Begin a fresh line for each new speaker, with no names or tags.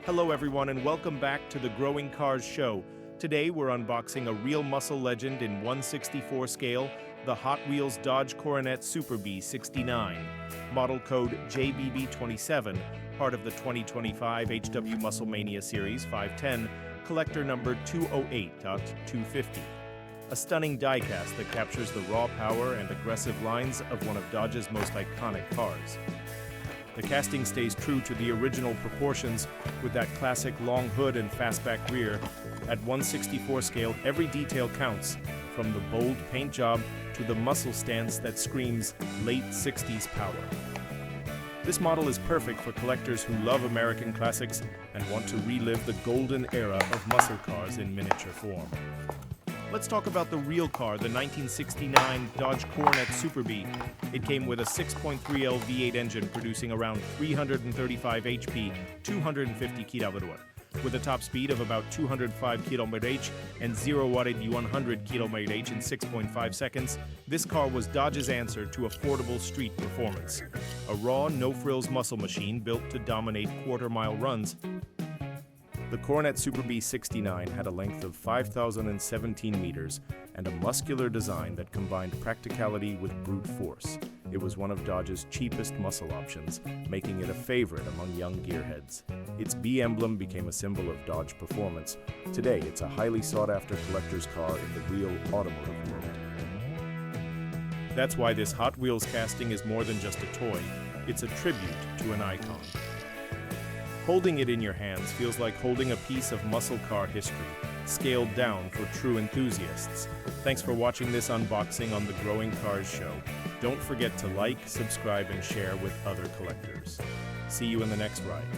Hello everyone and welcome back to the Growing Cars Show. Today we're unboxing a real muscle legend in 1/64 scale, the Hot Wheels Dodge Coronet Superbee 69. Model code JBB27, part of the 2025 HW Muscle Mania Series 510, collector number 208.250. A stunning diecast that captures the raw power and aggressive lines of one of Dodge's most iconic cars. The casting stays true to the original proportions with that classic long hood and fastback rear. At 1/64 scale, every detail counts, from the bold paint job to the muscle stance that screams late 60s power. This model is perfect for collectors who love American classics and want to relive the golden era of muscle cars in miniature form. Let's talk about the real car, the 1969 Dodge Coronet Superbee. It came with a 6.3L V8 engine producing around 335 HP, 250 kWh. With a top speed of about 205 km/h and 0 100 km/h in 6.5 seconds, this car was Dodge's answer to affordable street performance. A raw, no-frills muscle machine built to dominate quarter-mile runs. The Coronet Superbee 69 had a length of 5,017 meters and a muscular design that combined practicality with brute force. It was one of Dodge's cheapest muscle options, making it a favorite among young gearheads. Its B emblem became a symbol of Dodge performance. Today, it's a highly sought-after collector's car in the real automotive world. That's why this Hot Wheels casting is more than just a toy. It's a tribute to an icon. Holding it in your hands feels like holding a piece of muscle car history, scaled down for true enthusiasts. Thanks for watching this unboxing on the Growing Cars Show. Don't forget to like, subscribe, and share with other collectors. See you in the next ride.